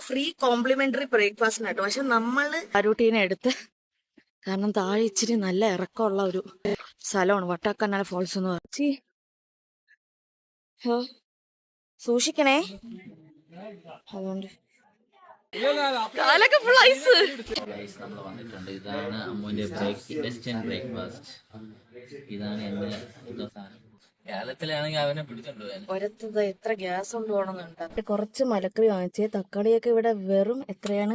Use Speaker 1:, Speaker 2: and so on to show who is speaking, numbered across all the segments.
Speaker 1: Free complementary breakfast കേട്ടോ. പക്ഷെ നമ്മള് അരൂട്ടീനെ എടുത്ത്, കാരണം താഴെ ഇച്ചിരി നല്ല ഇറക്കമുള്ള ഒരു സ്ഥലമാണ് വട്ടക്കനാൽ ഫോൾസ് എന്ന് പറഞ്ഞി. സൂക്ഷിക്കണേ, അതുകൊണ്ട് കാലൊക്കെ ഫുൾ ഐസ്.
Speaker 2: നമ്മൾ വന്നിട്ടുണ്ട്. ഇതാണ് അമ്മുവിന്റെ ബ്രേക്ക്ഫാസ്റ്റ്. ഇതാണ് എന്റെ കേരളത്തിലാണെങ്കിൽ അവനെ പിടിച്ചോണ്ട് പോയാൽ
Speaker 1: ഒരത്തത് എത്ര ഗ്യാസ് കൊണ്ട് പോകണമെന്നുണ്ട്. കുറച്ച് മലക്കറി വാങ്ങിച്ചേ. തക്കാളിയൊക്കെ ഇവിടെ വെറും എത്രയാണ്?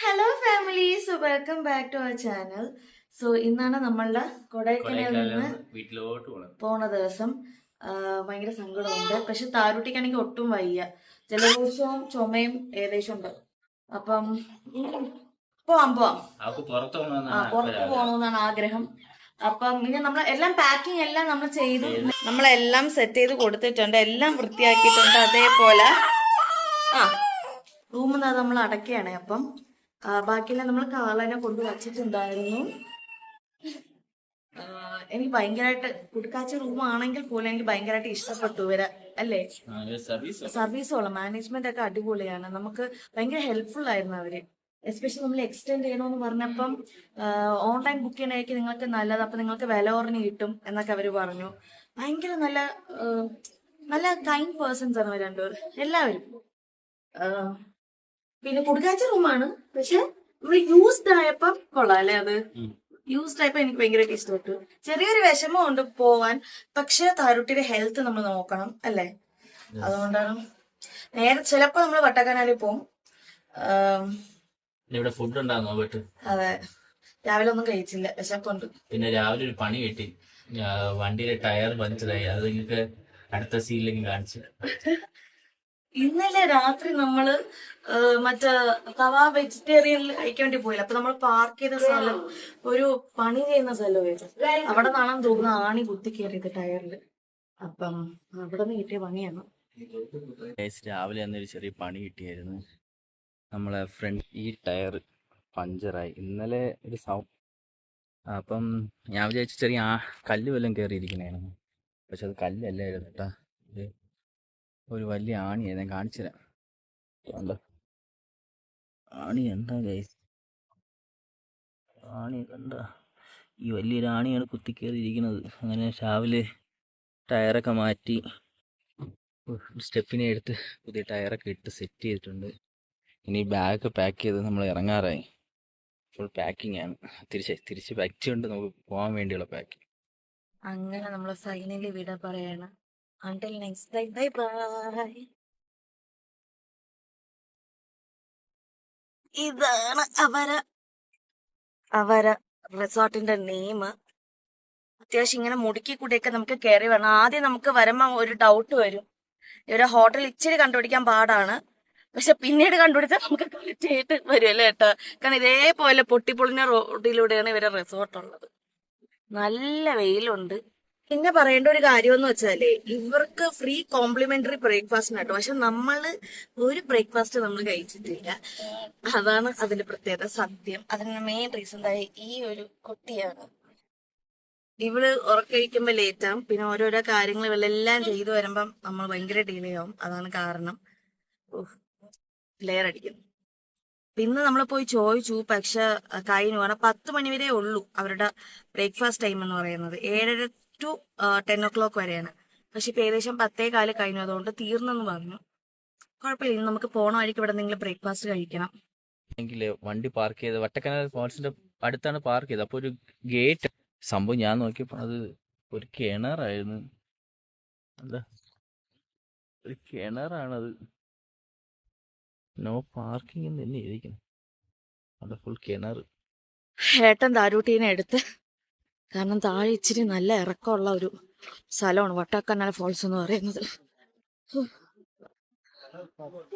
Speaker 1: Hello families, welcome back to our channel. So ഇന്നാണ് നമ്മളുടെ കൊടൈക്കനാലിൽ നിന്ന്
Speaker 2: വീട്ടിലോട്ട്
Speaker 1: പോണ ദിവസം. ഭയങ്കര സങ്കടമുണ്ട്. പക്ഷെ താരൂട്ടിക്കാണെങ്കിൽ ഒട്ടും വയ്യ. ജലദോഷവും ചുമയും ഏകദേശം ഉണ്ട്. അപ്പം പോവാം പുറത്ത് പോകണമെന്നാണ് ആഗ്രഹം. അപ്പം ഇനി നമ്മൾ എല്ലാം പാക്കിംഗ് എല്ലാം നമ്മൾ ചെയ്തു, നമ്മളെല്ലാം സെറ്റ് ചെയ്ത് കൊടുത്തിട്ടുണ്ട്, എല്ലാം വൃത്തിയാക്കിയിട്ടുണ്ട്. അതേപോലെ റൂമിൽ നിന്ന് നമ്മൾ അടയ്ക്കുകയാണ്. അപ്പം ബാക്കിയെല്ലാം നമ്മൾ കാളനെ കൊണ്ട് വച്ചിട്ടുണ്ടായിരുന്നു. എനിക്ക് ഭയങ്കരമായിട്ട് കുടുക്കാച്ചി റൂമാണെങ്കിൽ പോലും എനിക്ക് ഭയങ്കരമായിട്ട് ഇഷ്ടപ്പെട്ടു ഇവരെ, അല്ലേ? സർവീസുള്ള മാനേജ്മെന്റ് ഒക്കെ അടിപൊളിയാണ്. നമുക്ക് ഭയങ്കര ഹെൽപ്ഫുൾ ആയിരുന്നു അവര്. എസ്പെഷ്യലി നമ്മൾ എക്സ്റ്റെൻഡ് ചെയ്യണമെന്ന് പറഞ്ഞപ്പം ഓൺലൈൻ ബുക്ക് ചെയ്യണമായിരിക്കും നിങ്ങൾക്ക് നല്ലത്, അപ്പൊ നിങ്ങൾക്ക് വില കുറഞ്ഞ് കിട്ടും എന്നൊക്കെ അവര് പറഞ്ഞു. ഭയങ്കര നല്ല നല്ല കൈൻഡ് പേഴ്സൺസ് ആണ് അവർ രണ്ടുപേർ എല്ലാവരും. പിന്നെ കുടുക്കാച്ചി റൂമാണ്, പക്ഷെ നമ്മൾ യൂസ്ഡ് ആയപ്പം കൊള്ളാം, അല്ലേ? അത് യൂസ്ഡ് ആയപ്പോ എനിക്ക് ഭയങ്കരമായിട്ട് ഇഷ്ടപ്പെട്ടു. ചെറിയൊരു വിഷമം ഉണ്ട് പോവാൻ, പക്ഷെ താരൂട്ടിയുടെ ഹെൽത്ത് നമ്മൾ നോക്കണം, അല്ലേ? അതുകൊണ്ടാണ് നേരെ ചിലപ്പോ നമ്മൾ വട്ടക്കനാലിൽ പോകും.
Speaker 2: ഇവിടെ ഫുഡ് ഉണ്ടാകുന്നോ വീട്ട്?
Speaker 1: അതെ, രാവിലെ ഒന്നും കഴിച്ചില്ല, വിശപ്പുണ്ട്.
Speaker 2: പിന്നെ രാവിലെ ഒരു പണി കിട്ടി, വണ്ടിയിലെ ടയർ പഞ്ചറായി. അത് നിങ്ങൾക്ക് അടുത്ത സീനിലേക്ക് കാണിച്ചു.
Speaker 1: ഇന്നലെ രാത്രി നമ്മള് മറ്റേ തവ വെജിറ്റേറിയനിൽ കഴിക്കാൻ വേണ്ടി പോയില്ല. അപ്പൊ നമ്മൾ പാർക്ക് ചെയ്ത സ്ഥലം ഒരു പണി ചെയ്യുന്ന സ്ഥലമായിരുന്നു. അവിടെ നിന്നാണെന്ന് തോന്നുന്നു ആണി കുത്തി കയറിയത് ടയറിൽ. അപ്പം അവിടെ നിന്ന് കിട്ടിയ പണിയാണ്.
Speaker 2: രാവിലെ അന്നൊരു ചെറിയ പണി കിട്ടിയായിരുന്നു. നമ്മളെ ഫ്രണ്ട് ഈ ടയർ പഞ്ചറായി ഇന്നലെ ഒരു അപ്പം ഞാൻ വിചാരിച്ചു ചെറിയ കല്ല് വല്ലതും കയറിയിരിക്കണേന്ന്. പക്ഷെ അത് കല്ലല്ലായിരുന്നു കേട്ടാ, ഇത് ഒരു വലിയ ആണിയായിരുന്നു. ഞാൻ കാണിച്ചു തരാം. കണ്ടോ ആണി? എന്താ ഗൈസ്, ആണി കണ്ട? ഈ വലിയൊരു ആണിയാണ് കുത്തിക്കയറിയിരിക്കുന്നത്. അങ്ങനെ രാവിലെ ടയറൊക്കെ മാറ്റി സ്റ്റെപ്പിനെ എടുത്ത് പുതിയ ടയറൊക്കെ ഇട്ട് സെറ്റ് ചെയ്തിട്ടുണ്ട്. ഇനി ബാഗ് പാക്ക് ചെയ്ത് നമ്മൾ ഇറങ്ങാറായി. ഫുൾ പാക്കിംഗ് ആണ്. തിരിച്ച് വെച്ചുകൊണ്ട് നമുക്ക് പോകാൻ വേണ്ടിയുള്ള പാക്കിംഗ്.
Speaker 1: അങ്ങനെ നമ്മൾ ഫൈനലി വിട പറയാണ്. Until next time, bye bye. ഇതാണ് അവരെ റിസോർട്ടിന്റെ നെയിം. അത്യാവശ്യം ഇങ്ങനെ മുടുക്കി കൂടെയൊക്കെ നമുക്ക് കയറി വരണം. ആദ്യം നമുക്ക് വരുമ്പോ ഒരു ഡൗട്ട് വരും, ഇവരെ ഹോട്ടൽ ഇച്ചിരി കണ്ടുപിടിക്കാൻ പാടാണ്. പക്ഷെ പിന്നീട് കണ്ടുപിടിച്ചാൽ നമുക്ക് കറക്റ്റ് ആയിട്ട് വരുമല്ലോ കേട്ടോ. കാരണം ഇതേപോലെ പൊട്ടിപ്പൊളിഞ്ഞ റോഡിലൂടെയാണ് ഇവരെ റിസോർട്ട് ഉള്ളത്. നല്ല വെയിലുണ്ട്. പിന്നെ പറയേണ്ട ഒരു കാര്യമെന്ന് വെച്ചാലേ, ഇവർക്ക് ഫ്രീ കോംപ്ലിമെന്ററി ബ്രേക്ക്ഫാസ്റ്റ് കേട്ടോ. പക്ഷെ നമ്മള് ഒരു ബ്രേക്ക്ഫാസ്റ്റ് നമ്മൾ കഴിച്ചിട്ടില്ല. അതാണ് അതിന്റെ പ്രത്യേകത, സത്യം. അതിന് മെയിൻ റീസൺ ഈ ഒരു കുട്ടിയാണ്. ഇവള് ഉറക്കഴിക്കുമ്പോ ലേറ്റാവും, പിന്നെ ഓരോരോ കാര്യങ്ങൾ ഇവളെല്ലാം ചെയ്തു വരുമ്പം നമ്മൾ ഭയങ്കര ഡിലേ ആവും. അതാണ് കാരണം. ലെയർ അടിക്കുന്നു. പിന്നെ നമ്മൾ പോയി ചോദിച്ചു, പക്ഷെ കഴിഞ്ഞു. കാരണം 10 മണി വരെ ഉള്ളൂ അവരുടെ ബ്രേക്ക്ഫാസ്റ്റ് ടൈം എന്ന് പറയുന്നത്. 7:30 to 10 o'clock വരെയാണ്. പക്ഷെ ഇപ്പൊ ഏകദേശം 10:15 കഴിഞ്ഞു, അതുകൊണ്ട് തീർന്നെന്ന് പറഞ്ഞു. കുഴപ്പമില്ല, ഇനി നമുക്ക് പോണ വഴിക്ക് ഇവിടെ എന്തെങ്കിലും ബ്രേക്ക്ഫാസ്റ്റ് കഴിക്കണം.
Speaker 2: വണ്ടി പാർക്ക് ചെയ്ത് വട്ടക്കനാൽ ഫോൾസിന്റെ അടുത്താണ് പാർക്ക് ചെയ്തത്. അപ്പൊ ഒരു ഗേറ്റ് സംഭവം ഞാൻ നോക്കിയപ്പോ അത് ഒരു കിണറായിരുന്നു. എന്താ, ഒരു കിണറാണത്. നോ പാർക്കിംഗ് എന്ന് തന്നെ ഇരിക്കുന്നു. അത് ഫുൾ കിണർ.
Speaker 1: ഏട്ടൻ താരൂട്ടീനെ എടുത്ത്, കാരണം താഴെ ഇച്ചിരി നല്ല ഇറക്കമുള്ള ഒരു സ്ഥലമാണ് വട്ടക്കനാൽ ഫോൾസ് എന്ന് പറയുന്നത്.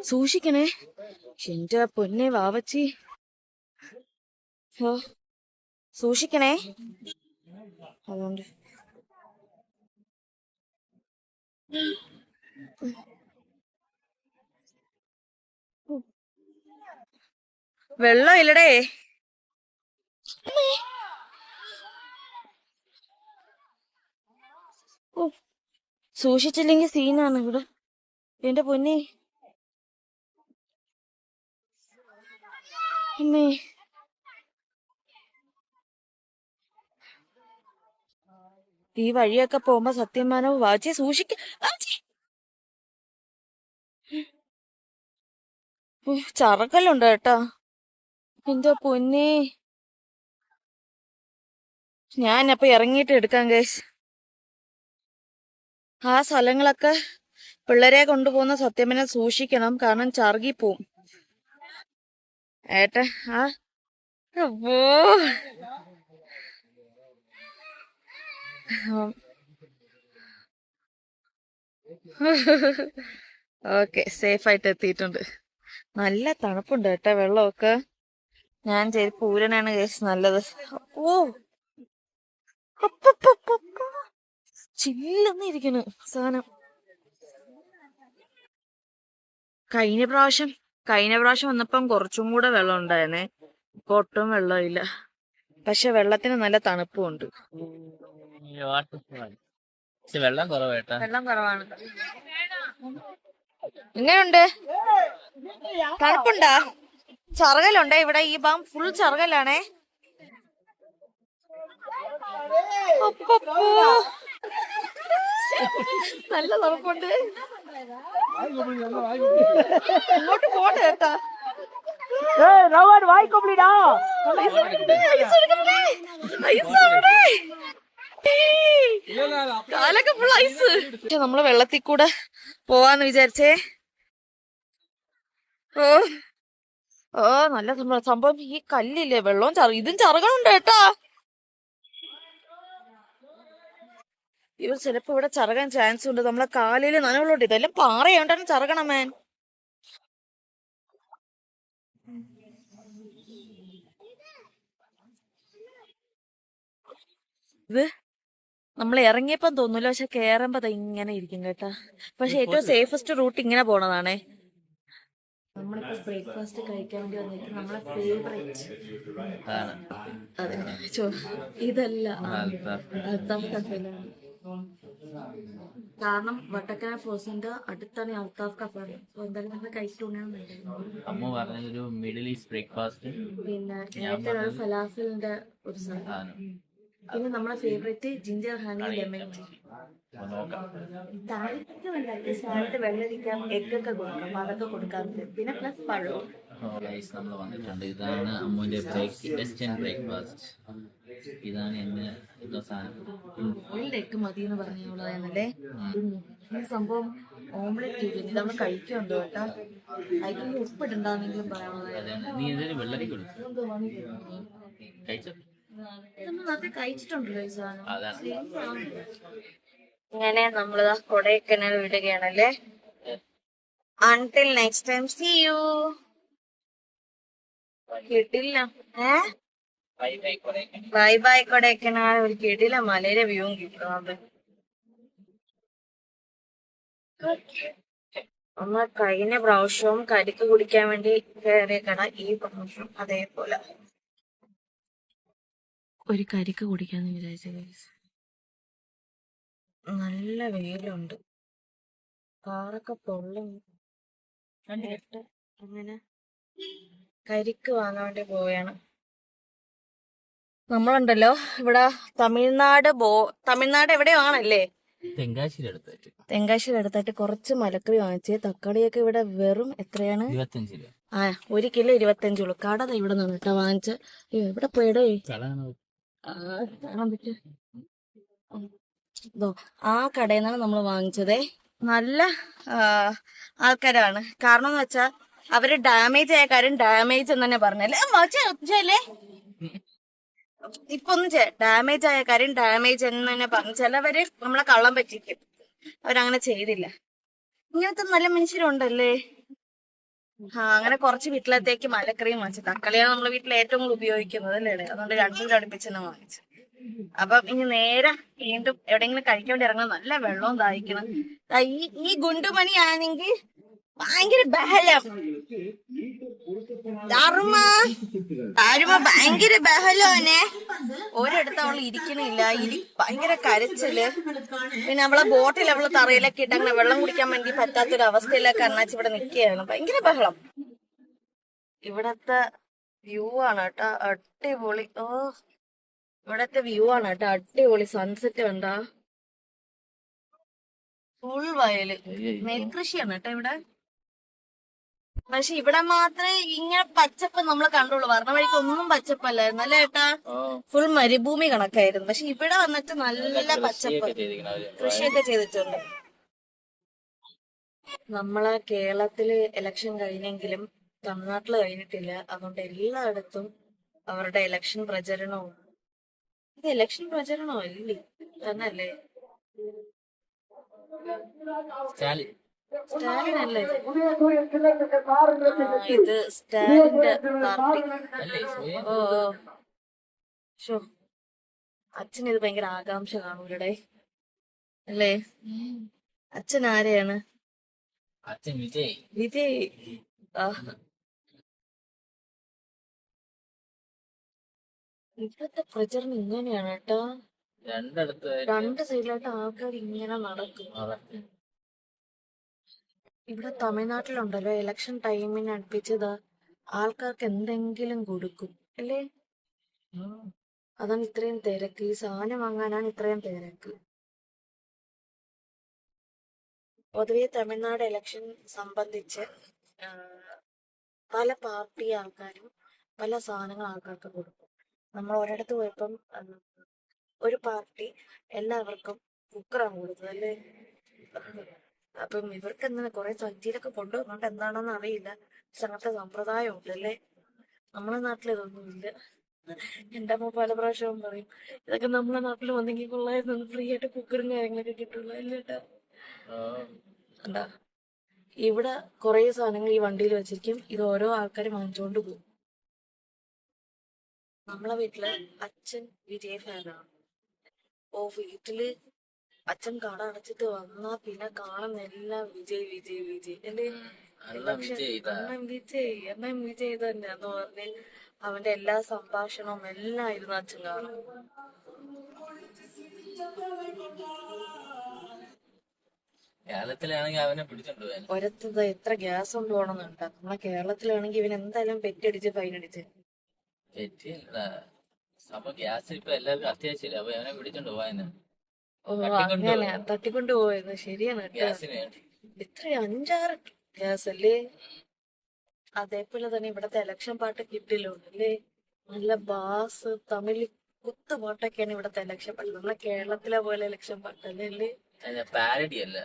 Speaker 1: സൂക്ഷിക്കണേ, എന്റെ പൊന്നെ വാവച്ചി, സൂക്ഷിക്കണേ. അതുകൊണ്ട് വെള്ളം ഇല്ലടേ. സൂക്ഷിച്ചില്ലെങ്കിൽ സീനാണ് ഇവിടെ. എന്റെ പൊന്നെ, അമ്മേ ഈ വഴിയൊക്കെ പോകുമ്പോ സത്യമാനോ വാച്ചി സൂക്ഷിക്ക. ചറക്കല്ലുണ്ട് കേട്ടാ. എന്റെ പൊന്നേ, ഞാനപ്പൊ ഇറങ്ങിയിട്ട് എടുക്കാം ഗൈസ്. ആ സ്ഥലങ്ങളൊക്കെ പിള്ളേരെ കൊണ്ടുപോകുന്ന സത്യമനെ സൂക്ഷിക്കണം, കാരണം ചറുകി പോവും ഏട്ട. ആ അപ്പോ ഓക്കെ, സേഫ് ആയിട്ട് എത്തിയിട്ടുണ്ട്. നല്ല തണുപ്പുണ്ട് കേട്ടോ, വെള്ളമൊക്കെ. ഞാൻ ചെരുപ്പ് ഊരനാണ് കേസ് നല്ലത്. ഓ ചില്ലെന്നിരിക്കണ് സാധനം. കഴിഞ്ഞ പ്രാവശ്യം വന്നപ്പം കുറച്ചും കൂടെ വെള്ളം ഉണ്ടായിരുന്നേ. ഇപ്പൊ ഒട്ടും വെള്ളമില്ല. പക്ഷെ വെള്ളത്തിന് നല്ല തണുപ്പും ഉണ്ട്.
Speaker 2: വെള്ളം കുറവേട്ടാ.
Speaker 1: വെള്ളം കുറവാണ്. എങ്ങനെയുണ്ട്? തണുപ്പുണ്ടാ? ചറുകലുണ്ടേ ഇവിടെ. ഈ ഭാഗം ഫുൾ ചറുകലാണേ. നല്ല തണുപ്പുണ്ട്. ഇങ്ങോട്ട് പോട്ടെ കേട്ടാ. കാലൊക്കെ ഫുൾ ഐസ്. നമ്മള് വെള്ളത്തിൽ കൂടെ പോവാന്ന് വിചാരിച്ചേ. ഓ നല്ല സംഭവം. ഈ കല്ലില്ലേ, വെള്ളവും ഇതും ചറുകളുണ്ട് കേട്ടാ. ഇവർ ചിലപ്പോ ഇവിടെ ചറുകാൻ ചാൻസ് ഉണ്ട്. നമ്മളെ കാലില് നനവുള്ളോട്ട്. ഇതെല്ലാം പാറയോണ്ടാണ് ചറുകണം മേൻ. ഇത് നമ്മൾ ഇറങ്ങിയപ്പം തോന്നൂല, പക്ഷെ കേറുമ്പോ ഇങ്ങനെ ഇരിക്കും കേട്ടാ. പക്ഷെ ഏറ്റവും സേഫസ്റ്റ് റൂട്ട് ഇങ്ങനെ പോണതാണേ. നമ്മളിപ്പോ ബ്രേക്ക്ഫാസ്റ്റ് കഴിക്കാൻ വേണ്ടി വന്നിട്ട് നമ്മളെ ഫേവറേറ്റ് ഇതല്ല, അൽത്താഫ് കഫേലാണ്. കാരണം വട്ടക്കര ഫോസിന്റെ അടുത്താണ് അൽത്താഫ് കഫേ. എന്തായാലും നമ്മൾ കഴിച്ചിട്ടുണ്ടെന്നുണ്ട്.
Speaker 2: അമ്മ പറഞ്ഞൊരു മിഡിൽ ഈസ്റ്റ് ബ്രേക്ക്ഫാസ്റ്റ്,
Speaker 1: പിന്നെ ഏറ്റവും ഫലാഫിലിന്റെ ഒരു സാധനം, പിന്നെ നമ്മളെ favourite ginger honey lemon tea. Salad വെള്ളരിക്കാം, എഗ്ഗൊക്കെ കൊടുക്കാം, അതൊക്കെ കൊടുക്കാറുണ്ട്. പിന്നെ പ്ലസ് പഴവും.
Speaker 2: നമ്മൾ വന്നിട്ടുണ്ട്. ഇതാണ് അമ്മൂന്റെ വെസ്റ്റേൺ ബ്രേക്ക്ഫാസ്റ്റ്. ഇതാണ് എന്നെ
Speaker 1: ബോയിൽഡ് എഗ് മതി എന്ന് പറഞ്ഞോളാന്നല്ലേ. ഈ സംഭവം ഓംലെറ്റ് ചെയ്തിട്ട് നമ്മൾ കഴിക്കുന്നുണ്ടോ കേട്ടാ. അതിൽ ഉപ്പിട്ടുണ്ടാന്നെങ്കിലും പറയാനുള്ളത്.
Speaker 2: വെള്ളരി കൊടുത്തു
Speaker 1: കഴിച്ചിട്ടുണ്ടല്ലോ ഈ സാധനം. ഇങ്ങനെ നമ്മള് കൊടൈക്കനാൽ വിടുകയാണല്ലേ. Until next time see you. കിട്ടില്ല. Bye bye Kodaikanal. ഒരു കിട്ടില്ല, മലയിലെ വ്യൂവും കിട്ടുന്നത്. ഒന്ന് കഴിഞ്ഞ പ്രാവശ്യവും കരിക്ക് കുടിക്കാൻ വേണ്ടി കയറിയ കട ഈ പ്രാവശ്യം അതേപോലെ ഒരു കരിക്ക് കുടിക്കാന്ന് വിചാരിച്ച. നല്ല വെയിലുണ്ട്, കാറൊക്കെ പൊള്ളും. അങ്ങനെ കരിക്ക് വാങ്ങാൻ വേണ്ടി പോവുകയാണ്. നമ്മളുണ്ടല്ലോ ഇവിടെ തമിഴ്നാട് എവിടെയോ ആണല്ലേ, തെങ്കാശിയുടെ അടുത്തായിട്ട് കുറച്ച് മലക്കറി വാങ്ങിച്ച്. തക്കാളിയൊക്കെ ഇവിടെ വെറും എത്രയാണ്?
Speaker 2: 25 രൂപ.
Speaker 1: 1 കിലോ 25 ഉള്ളു. കട ഇവിടെ നിന്ന് കേട്ടോ വാങ്ങിച്ച. എവിടെ പോയിടേ കാണാൻ പറ്റും. ആ കടയിൽ നിന്നാണ് നമ്മൾ വാങ്ങിച്ചതേ. നല്ല ആൾക്കാരാണ്. കാരണം എന്ന് വെച്ചാ അവര് ഡാമേജ് ആയ കാര്യം ഡാമേജ് എന്ന് തന്നെ പറഞ്ഞല്ലേ. ഇപ്പൊ ഒന്ന് ഡാമേജ് ആയ കാര്യം ഡാമേജ് എന്ന് തന്നെ പറഞ്ഞു. ചിലവര് നമ്മളെ കള്ളം പറ്റിക്കും, അവരങ്ങനെ ചെയ്തില്ല. ഇങ്ങനത്തെ നല്ല മനുഷ്യരുണ്ടല്ലേ. അങ്ങനെ കുറച്ച് വീട്ടിലത്തേക്ക് മലക്കറിയും വാങ്ങിച്ചു. തക്കാളിയാണ് നമ്മളെ വീട്ടിൽ ഏറ്റവും കൂടുതൽ ഉപയോഗിക്കുന്നത് അല്ലേ. അതുകൊണ്ട് രണ്ടും അടുപ്പിച്ച് തന്നെ വാങ്ങിച്ചു. അപ്പം ഇനി നേരെ വീണ്ടും എവിടെയെങ്കിലും കഴിക്കാൻ വേണ്ടി ഇറങ്ങണം. നല്ല വെള്ളവും ദാഹിക്കണം. ഈ ഗുണ്ടുമണി ആണെങ്കിൽ ഭയങ്കര ബഹളം. ഭയങ്കര ബഹളോനെ. ഒരിടത്ത് അവള് ഇരിക്കണില്ല, ഭയങ്കര കരച്ചില്. പിന്നെ അവളെ ബോട്ടിൽ അവള് തറയിലൊക്കെ ഇട്ട് അങ്ങനെ വെള്ളം കുടിക്കാൻ വേണ്ടി പറ്റാത്തൊരു അവസ്ഥയിലൊക്കെ അണ്ണാച്ചി ഇവിടെ നിൽക്കുകയാണ്. ഭയങ്കര ബഹളം. ഇവിടത്തെ വ്യൂ ആണ് കേട്ടാ, അടിപൊളി. ഓ, ഇവിടത്തെ വ്യൂ ആണ് കേട്ടാ, അടിപൊളി. സൺസെറ്റ് കണ്ടാ, ഫുൾ വയല്. നെൽകൃഷിയാണ് കേട്ടോ ഇവിടെ. പക്ഷെ ഇവിടെ മാത്രമേ ഇങ്ങനെ പച്ചപ്പ് നമ്മൾ കണ്ടുള്ളൂ. പറഞ്ഞ വഴിക്ക് ഒന്നും പച്ചപ്പല്ലായിരുന്നു അല്ലേ ഏട്ടാ? ഫുൾ മരുഭൂമി കണക്കായിരുന്നു. പക്ഷെ ഇവിടെ വന്നിട്ട് നല്ല പച്ചപ്പ്, കൃഷിയൊക്കെ ചെയ്തിട്ടുണ്ട്. നമ്മളെ കേരളത്തില് ഇലക്ഷൻ കഴിഞ്ഞെങ്കിലും തമിഴ്നാട്ടില് കഴിഞ്ഞിട്ടില്ല. അതുകൊണ്ട് എല്ലായിടത്തും അവരുടെ ഇലക്ഷൻ പ്രചരണവും. ഇത് ഇലക്ഷൻ പ്രചരണമോ അല്ലേ തന്നല്ലേ? സ്റ്റാലിൻ അല്ലേ ഇത്? ഇത് സ്റ്റാലിന്റെ പാർട്ടി. ഓ ഓ, ഷോ, അച്ഛൻ ഇത് ഭയങ്കര ആകാംക്ഷ കാണൂലടെ അല്ലേ? അച്ഛൻ ആരെയാണ്?
Speaker 2: അച്ഛൻ വിജയ്.
Speaker 1: വിജയ്. ആ, ഇവിടുത്തെ പ്രചരണം ഇങ്ങനെയാണ് കേട്ടാ. രണ്ട് സൈഡിലായിട്ട് ആൾക്കാർ ഇങ്ങനെ നടക്കും. ഇവിടെ തമിഴ്നാട്ടിലുണ്ടല്ലോ ഇലക്ഷൻ ടൈമിന് അടുപ്പിച്ചത് ആൾക്കാർക്ക് എന്തെങ്കിലും കൊടുക്കും അല്ലേ? അതാണ് ഇത്രയും തിരക്ക്. ഈ സാധനം വാങ്ങാനാണ് ഇത്രയും തിരക്ക്. പൊതുവെ തമിഴ്നാട് ഇലക്ഷൻ സംബന്ധിച്ച് പല പാർട്ടി ആൾക്കാരും പല സാധനങ്ങൾ ആൾക്കാർക്ക് കൊടുക്കും. നമ്മൾ ഒരിടത്ത് പോയപ്പം ഒരു പാർട്ടി എല്ലാവർക്കും കുക്കറാണ് കൊടുത്തത് അല്ലേ? അപ്പം ഇവർക്ക് എന്താണ് കുറെ സഞ്ചിയിലൊക്കെ കൊണ്ടുവന്നുകൊണ്ട് എന്താണെന്ന് അറിയില്ല. പക്ഷെ അങ്ങനത്തെ സമ്പ്രദായം ഉണ്ടല്ലേ? നമ്മളെ നാട്ടിൽ ഇതൊന്നും ഇല്ല. എന്റെ അമ്മ പല പ്രാവശ്യവും പറയും ഇതൊക്കെ നമ്മളെ നാട്ടിൽ വന്നെങ്കിൽ കൊള്ളായിരുന്നു, ഫ്രീ ആയിട്ട് കുക്കറും കാര്യങ്ങളൊക്കെ കിട്ടുള്ളൂ അല്ലേട്ടാ. എന്താ ഇവിടെ കുറെ സാധനങ്ങൾ ഈ വണ്ടിയിൽ വെച്ചിരിക്കും. ഇത് ഓരോ ആൾക്കാരും വാങ്ങിച്ചുകൊണ്ട് പോകും. നമ്മളെ വീട്ടില് അച്ഛൻ വിജയ് ഫാനാണ്. ഓ, വീട്ടില് അച്ഛൻ കട അടച്ചിട്ട് വന്നാ പിന്നെ കാണുന്ന എല്ലാം വിജയ് വിജയ് വിജയ് അല്ലേ? അണ്ണൻ വിജയ്, അണ്ണൻ വിജയ് തന്നെയാന്ന് പറഞ്ഞ് അവന്റെ എല്ലാ സംഭാഷണവും എല്ലാം ഇരുന്ന് അച്ഛൻ കാണും.
Speaker 2: കേരളത്തിലാണെങ്കിൽ അവനെ പിടിച്ചോണ്ട് പോയാൽ
Speaker 1: ഒരത്തത് എത്ര ഗ്യാസ് കൊണ്ട് പോകണമെന്നുണ്ടാ. നമ്മളെ കേരളത്തിലാണെങ്കിൽ ഇവൻ എന്തായാലും പെറ്റടിച്ച് ഫൈനടിച്ച്.
Speaker 2: അപ്പൊ ഗ്യാസ് ഇപ്പൊ എല്ലാവർക്കും അത്യാവശ്യമില്ല. അപ്പൊ അവനെ പിടിച്ചോണ്ട് പോവാന്.
Speaker 1: ഓ, അങ്ങനെ തട്ടിക്കൊണ്ട് പോയത് ശരിയാണ് കേട്ടോ. ഇത്ര 5-6 ഗ്യാസ് അല്ലേ? അതേപോലെ തന്നെ ഇവിടത്തെ ഇലക്ഷൻ പാട്ട് കിട്ടില്ലുണ്ട് അല്ലേ? നല്ല ബാസ് തമിഴ് കുത്തുപാട്ടൊക്കെയാണ് ഇവിടത്തെ ഇലക്ഷൻ പാട്ട്. നമ്മളെ കേരളത്തിലെ പോലെ ഇലക്ഷൻ പാട്ടല്ലേ അല്ലേ? പാരഡി അല്ലേ?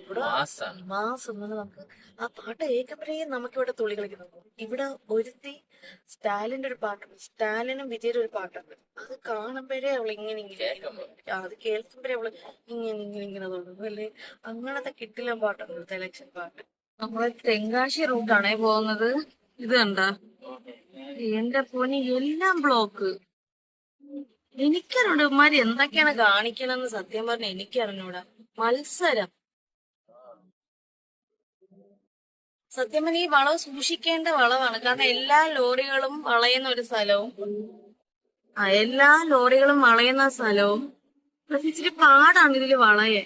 Speaker 1: ഇവിടെ മാസം നമുക്ക് ആ പാട്ട് കേൾക്കുമ്പോഴേ നമുക്ക് ഇവിടെ തുള്ളി കളിക്കുന്നു. ഇവിടെ ഒരുത്തി സ്റ്റാലിന്റെ ഒരു പാട്ടുണ്ട്, സ്റ്റാലിനും വിജയുടെ ഒരു പാട്ടുണ്ട്. അത് കാണുമ്പോഴേ അവൾ ഇങ്ങനെ അത് കേൾക്കുമ്പോഴേ അവള് ഇങ്ങനെ തോന്നുന്നു അല്ലേ? അങ്ങനത്തെ കിട്ടില്ല പാട്ടുണ്ട് ഇവിടുത്തെ ഇലക്ഷൻ പാട്ട്. നമ്മള് തെങ്കാശി റൂട്ടാണേ പോകുന്നത്. ഇത് കണ്ട എന്റെ പൊന്നി, എല്ലാം ബ്ലോക്ക്. എനിക്കറിഞ്ഞൂടാ ഇവന്മാര് എന്തൊക്കെയാണ് കാണിക്കണമെന്ന്. സത്യം പറഞ്ഞ എനിക്കറിഞ്ഞൂടാ. മത്സരം. സത്യം പറഞ്ഞ ഈ വളവ് സൂക്ഷിക്കേണ്ട വളവാണ്. കാരണം എല്ലാ ലോറികളും വളയുന്ന ഒരു സ്ഥലവും എല്ലാ ലോറികളും വളയുന്ന സ്ഥലവും പക്ഷെ ഇച്ചിരി പാടാണ് ഇതില് വളയെ.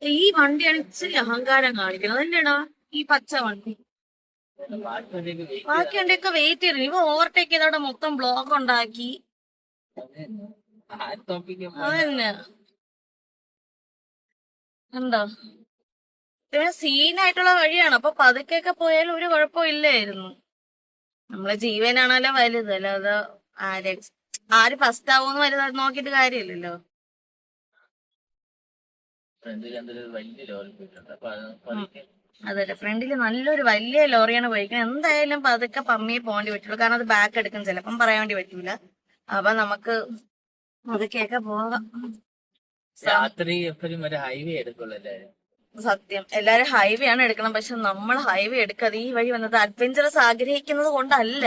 Speaker 1: ഈ വണ്ടിയാണ് ഇച്ചിരി അഹങ്കാരം കാണിക്കുന്നത് അല്ലേടാ, ഈ പച്ച വണ്ടി. ബാക്കി വണ്ടിയൊക്കെ വെയിറ്റ് ചെയ്തു. ഇവ ഓവർടേക്ക് ചെയ്തവിടെ മൊത്തം ബ്ലോക്ക് ഉണ്ടാക്കി. അതന്നെ എന്താ പിന്നെ സീനായിട്ടുള്ള വഴിയാണ്. അപ്പൊ പതുക്കെയൊക്കെ പോയാലും ഒരു കുഴപ്പവും ഇല്ലായിരുന്നു. നമ്മളെ ജീവനാണല്ലോ വലുത്. അല്ലാതെ ആര് ഫസ്റ്റ് ആവുമെന്ന് വലുത് നോക്കിയിട്ട് കാര്യമില്ലല്ലോ. അതെ, ഫ്രണ്ടില് നല്ലൊരു വലിയ ലോറിയാണ് പോയിരിക്കുന്നത്. എന്തായാലും പതുക്കെ പമ്മിയെ പോകേണ്ടി പറ്റുള്ളൂ. കാരണം അത് ബാക്ക് എടുക്കും, ചിലപ്പം പറയാൻ വേണ്ടി പറ്റൂല. അപ്പൊ നമുക്ക് പതുക്കെയൊക്കെ പോകാം.
Speaker 2: രാത്രി എപ്പോഴും ഒരു ഹൈവേ എടുക്കുള്ളൂ.
Speaker 1: സത്യം എല്ലാരും ഹൈവേ ആണ് എടുക്കണം. പക്ഷെ നമ്മൾ ഹൈവേ എടുക്കാതെ ഈ വഴി വന്നത് അഡ്വഞ്ചറസ് ആഗ്രഹിക്കുന്നത് കൊണ്ടല്ല,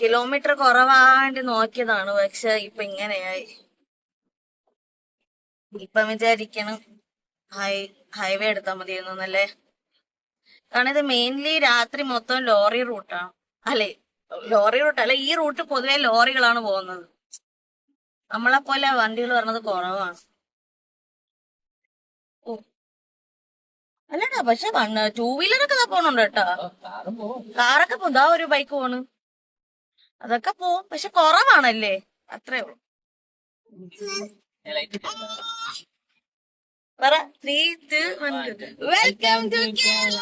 Speaker 1: കിലോമീറ്റർ കുറവാണ്ടി നോക്കിയതാണ്. പക്ഷെ ഇപ്പൊ ഇങ്ങനെയായി. ഇപ്പം വിചാരിക്കണം ഹൈവേ എടുത്താൽ മതിയെന്നല്ലേ. കാരണം ഇത് മെയിൻലി രാത്രി മൊത്തം ലോറി റൂട്ടാണ്. അല്ലെ, ലോറി റൂട്ടല്ല, ഈ റൂട്ട് പൊതുവെ ലോറികളാണ് പോകുന്നത്. നമ്മളെ പോലെ വണ്ടികൾ പറഞ്ഞത് കുറവാണ്. ഓ, അല്ലടാ, പക്ഷെ 2 വീലറൊക്കെ പോണുണ്ട് കേട്ടോ. കാറൊക്കെ പോതാ ഒരു ബൈക്ക് പോണ്. അതൊക്കെ പോവും, പക്ഷെ കുറവാണല്ലേ, അത്രേ ഉള്ളൂ. പറ 3, 2, 1. Welcome to Kerala.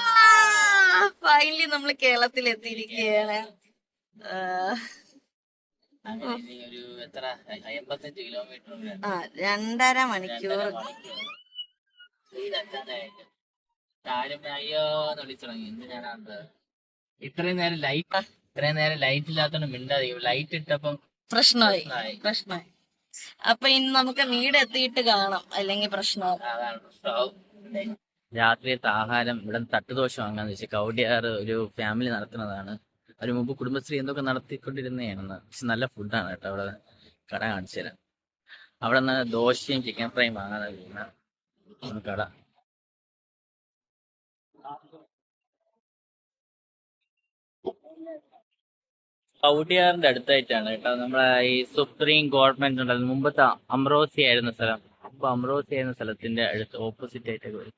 Speaker 1: ഫൈനലി നമ്മൾ കേരളത്തിൽ എത്തിയിരിക്കുകയാണ്.
Speaker 2: ഒരു എത്ര 85 കിലോമീറ്റർ
Speaker 1: 2.5 മണിക്കൂർ.
Speaker 2: അയ്യോന്ന് വിളിച്ചു തുടങ്ങി. എന്തിനാണ് ഇത്രയും നേരം ലൈറ്റ് ഇല്ലാത്തോണ്ട് മിണ്ടാതെ, ലൈറ്റ് ഇട്ടപ്പം
Speaker 1: പ്രശ്നമായി. അപ്പൊ ഇനി നമുക്ക് വീട് എത്തിയിട്ട് കാണാം, അല്ലെങ്കിൽ പ്രശ്നമാവും.
Speaker 2: രാത്രിയത്തെ ആഹാരം ഇവിടെ തട്ടുദോശ വാങ്ങാന്ന് വെച്ചാൽ കൗടിയാറ് ഒരു ഫാമിലി നടത്തുന്നതാണ്. അവർ മുമ്പ് കുടുംബശ്രീ എന്തൊക്കെ നടത്തിക്കൊണ്ടിരുന്നതാണ്. പക്ഷെ നല്ല ഫുഡാണ് കേട്ടോ. അവിടെ കട കാണിച്ചു തരാം. അവിടെ നിന്ന് ദോശയും ചിക്കൻ ഫ്രൈയും വാങ്ങാൻ കട. കൗടിയാറിന്റെ അടുത്തായിട്ടാണ് കേട്ടോ. നമ്മളെ ഈ സുപ്രീം ഗവൺമെന്റ് ഉണ്ടല്ലോ, മുമ്പത്തെ അമ്രോസി ആയിരുന്ന സ്ഥലം. അപ്പൊ അമ്രോസി ആയിരുന്ന സ്ഥലത്തിന്റെ അടുത്ത് ഓപ്പോസിറ്റ് ആയിട്ടൊക്കെ വരും.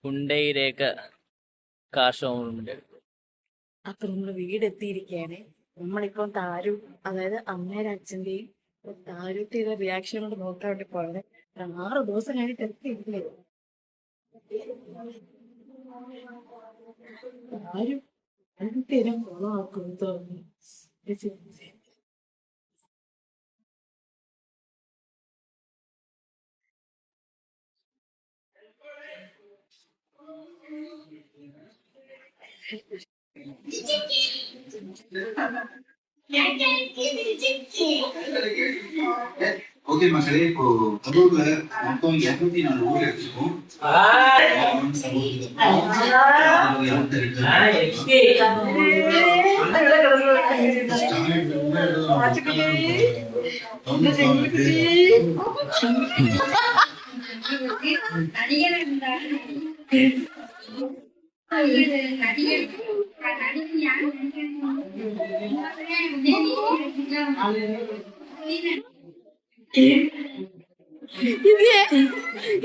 Speaker 2: ഹുണ്ടൈയിലേക്ക് കാർ ഷോറൂമിന്റെ അടുത്ത്.
Speaker 1: അപ്പൊ നമ്മള് വീട് എത്തിയിരിക്കുകയാണ്. നമ്മളിപ്പം താരു, അതായത് അമ്മയുടെ അച്ഛന്റെയും താരൂട്ടിയുടെ റിയാക്ഷൻ കൊണ്ട് നോക്കാൻ വേണ്ടി പോയത്. 6 ദിവസം കഴിഞ്ഞിട്ട് എത്തിയില്ലേ താരു. എന്തിനും കൊളമാക്കും തോന്നി.
Speaker 3: ஓகே மக்களே, இப்போ கரூர்ல மொத்தம் 204 ஊர் எடுத்துக்கோம்.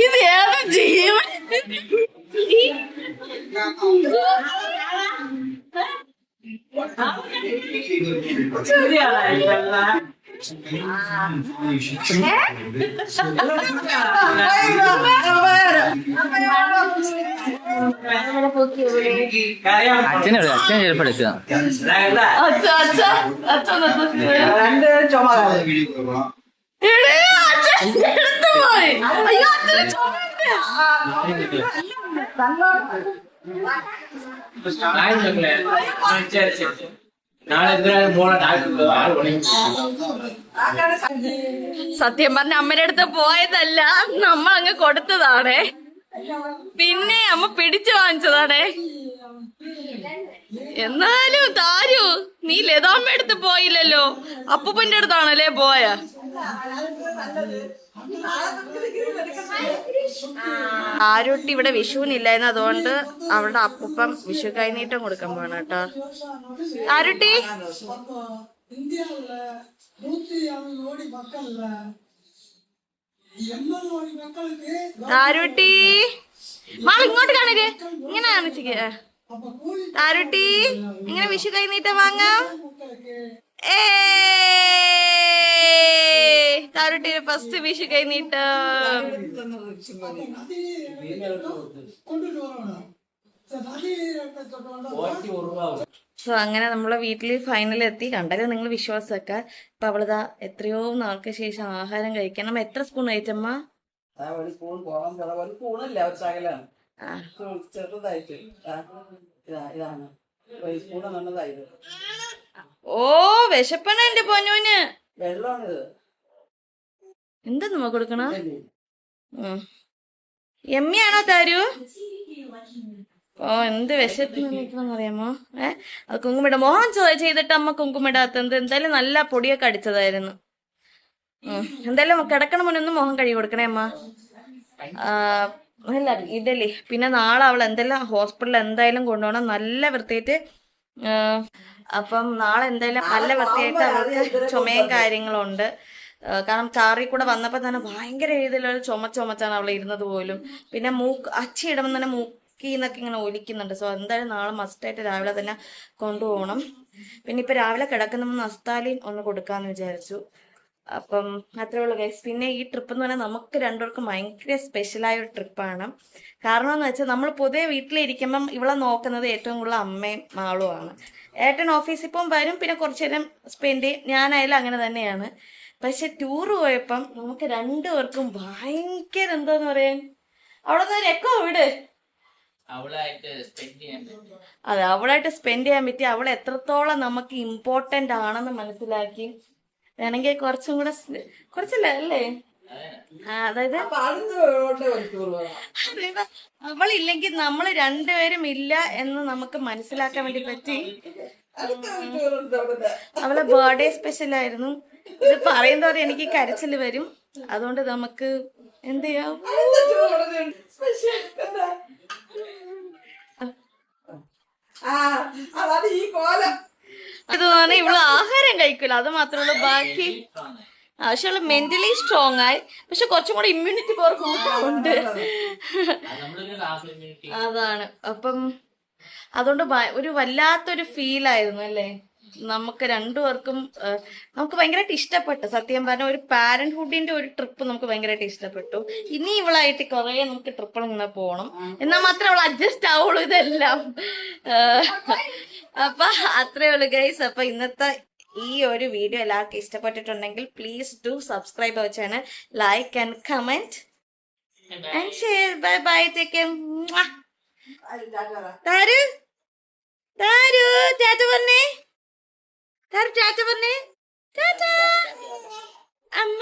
Speaker 1: ഇത് ഏത് ജീവൻ?
Speaker 2: അച്ഛൻ ചിലപ്പോൾ എടുക്കുക.
Speaker 1: സത്യം പറഞ്ഞ അമ്മയുടെ അടുത്ത് പോയതല്ല, നമ്മൾ അങ്ങ് കൊടുത്തതാണേ. പിന്നെ അമ്മ പിടിച്ചു വാങ്ങിച്ചതാണേ. എന്നാലും താരു, നീ ലതാമ്മ അടുത്ത് പോയില്ലല്ലോ, അപ്പൂപ്പന്റെ അടുത്താണല്ലേ പോയ. ആരൂട്ടി ഇവിടെ വിഷുവിനില്ലായിരുന്നു, അതുകൊണ്ട് അവളുടെ അപ്പൂപ്പൻ വിഷു കൈനീട്ടം കൊടുക്കാൻ പോണ കേട്ടോ. ആരൂട്ടി താരൂട്ടി മാൾ ഇങ്ങോട്ട് കാണില്ലേ, ഇങ്ങനെ കാണിച്ചിക്ക. താരൂട്ടി ഇങ്ങനെ വിഷു കൈനീട്ടം വാങ്ങാം. താരൂട്ടിയുടെ ഫസ്റ്റ് വിഷു കൈനീട്ടം. സോ അങ്ങനെ നമ്മളെ വീട്ടിൽ ഫൈനൽ എത്തി. കണ്ടാലും നിങ്ങൾ വിശ്വാസമൊക്കെ. ഇപ്പൊ അവളിതാ എത്രയോ നാൾക്ക് ശേഷം ആഹാരം കഴിക്കണം. എത്ര സ്പൂൺ കഴിച്ചമ്മ? ഓ വിശപ്പണ എന്റെ പൊന്നൂന്. എന്താ നമ്മ കൊടുക്കണ? എമ്മിയാണോ താരു? ഓ എന്ത് വിശപ്പെന്ന് അറിയാമോ? അത് കുങ്കുമിട മോഹൻ ചെയ്തിട്ട് അമ്മ കുങ്കുമിടാത്തത്. എന്തായാലും നല്ല പൊടിയൊക്കെ അടിച്ചതായിരുന്നു. എന്തായാലും കിടക്കണ മുന്നൊന്ന് മോഹം കഴുകി കൊടുക്കണേ അമ്മ. അല്ല ഇഡലി. പിന്നെ നാളെ അവൾ എന്തെല്ലാം ഹോസ്പിറ്റലിൽ എന്തായാലും കൊണ്ടുപോകണം, നല്ല വൃത്തിയായിട്ട്. അപ്പം നാളെ എന്തായാലും നല്ല വൃത്തിയായിട്ട് അവൾക്ക് ചുമയും കാര്യങ്ങളും ഉണ്ട്. കാരണം കാറിൽ കൂടെ വന്നപ്പോൾ തന്നെ ഭയങ്കര രീതിയിലുള്ള ചുമച്ചാണ് അവൾ ഇരുന്നത് പോലും. പിന്നെ അച്ചി ഇടുമ്പോൾ തന്നെ മൂക്കിന്നൊക്കെ ഇങ്ങനെ ഒലിക്കുന്നുണ്ട്. സോ എന്തായാലും നാളെ മസ്റ്റായിട്ട് രാവിലെ തന്നെ കൊണ്ടുപോകണം. പിന്നെ ഇപ്പൊ രാവിലെ കിടക്കുന്ന നസ്താലിൻ ഒന്ന് കൊടുക്കാന്ന് വിചാരിച്ചു. അപ്പം അത്രേ ഉള്ളൂ ഗൈസ്. പിന്നെ ഈ ട്രിപ്പ് എന്ന് പറഞ്ഞാൽ നമുക്ക് രണ്ടുപേർക്കും ഭയങ്കര സ്പെഷ്യലായ ഒരു ട്രിപ്പാണ്. കാരണം എന്ന് വെച്ചാൽ നമ്മൾ പൊതുവെ വീട്ടിലിരിക്കുമ്പം ഇവളെ നോക്കുന്നത് ഏറ്റവും കൂടുതൽ അമ്മയും മാളുമാണ്. ഏട്ടൻ ഓഫീസിൽ പോകാൻ വരും, പിന്നെ കുറച്ചു നേരം സ്പെൻഡ് ചെയ്യും. ഞാനായാലും അങ്ങനെ തന്നെയാണ്. പക്ഷെ ടൂറ് പോയപ്പം നമുക്ക് രണ്ടുപേർക്കും ഭയങ്കര എന്താന്ന് പറയാൻ, അവിടെ നിന്ന് രക്കോ വിട്, അതെ അവളായിട്ട് സ്പെൻഡ് ചെയ്യാൻ പറ്റി. അവൾ എത്രത്തോളം നമുക്ക് ഇമ്പോർട്ടന്റ് ആണെന്ന് മനസ്സിലാക്കി. വേണമെങ്കിൽ കുറച്ചും കൂടെ കുറച്ചല്ല അല്ലേ, അതായത് അവളില്ലെങ്കിൽ നമ്മൾ രണ്ടുപേരും ഇല്ല എന്ന് നമുക്ക് മനസ്സിലാക്കാൻ വേണ്ടി പറ്റി. അവളെ ബർത്ത്ഡേ സ്പെഷ്യൽ ആയിരുന്നു. ഇത് പറയുന്നതോടെ എനിക്ക് കരച്ചിൽ വരും. അതുകൊണ്ട് നമുക്ക് എന്ത് ചെയ്യാം, ഇത് പറഞ്ഞാൽ ഇവള് ആഹാരം കഴിക്കൂല, അത് മാത്രമേ ബാക്കി. പക്ഷെ അവള് മെന്റലി സ്ട്രോങ് ആയി. പക്ഷെ കുറച്ചും കൂടെ ഇമ്മ്യൂണിറ്റി പവർ കൂട്ടാറുണ്ട്. അതാണ്. അപ്പം അതുകൊണ്ട് ഒരു വല്ലാത്തൊരു ഫീലായിരുന്നു അല്ലേ നമുക്ക് രണ്ടുപേർക്കും. നമുക്ക് ഭയങ്കരമായിട്ട് ഇഷ്ടപ്പെട്ടു. സത്യം പറഞ്ഞ ഒരു പാരന്റ്ഹുഡിന്റെ ഒരു ട്രിപ്പ് നമുക്ക് ഭയങ്കരമായിട്ട് ഇഷ്ടപ്പെട്ടു. ഇനി ഇവളായിട്ട് കുറെ നമുക്ക് ട്രിപ്പിൾ ഇങ്ങനെ പോകണം. എന്നാൽ മാത്രമേ അവൾ അഡ്ജസ്റ്റ് ആവുള്ളൂ ഇതെല്ലാം. അപ്പൊ അത്രേ ഉള്ളൂ ഗൈസ്. അപ്പൊ ഇന്നത്തെ ഈ ഒരു വീഡിയോ എല്ലാവർക്കും ഇഷ്ടപ്പെട്ടിട്ടുണ്ടെങ്കിൽ please do subscribe our channel, like and comment and share. Bye bye, take care. Tharu Tharu tata പറഞ്ഞേ, താരു ടാറ്റ പറഞ്ഞേ, ടാറ്റ അമ്മ.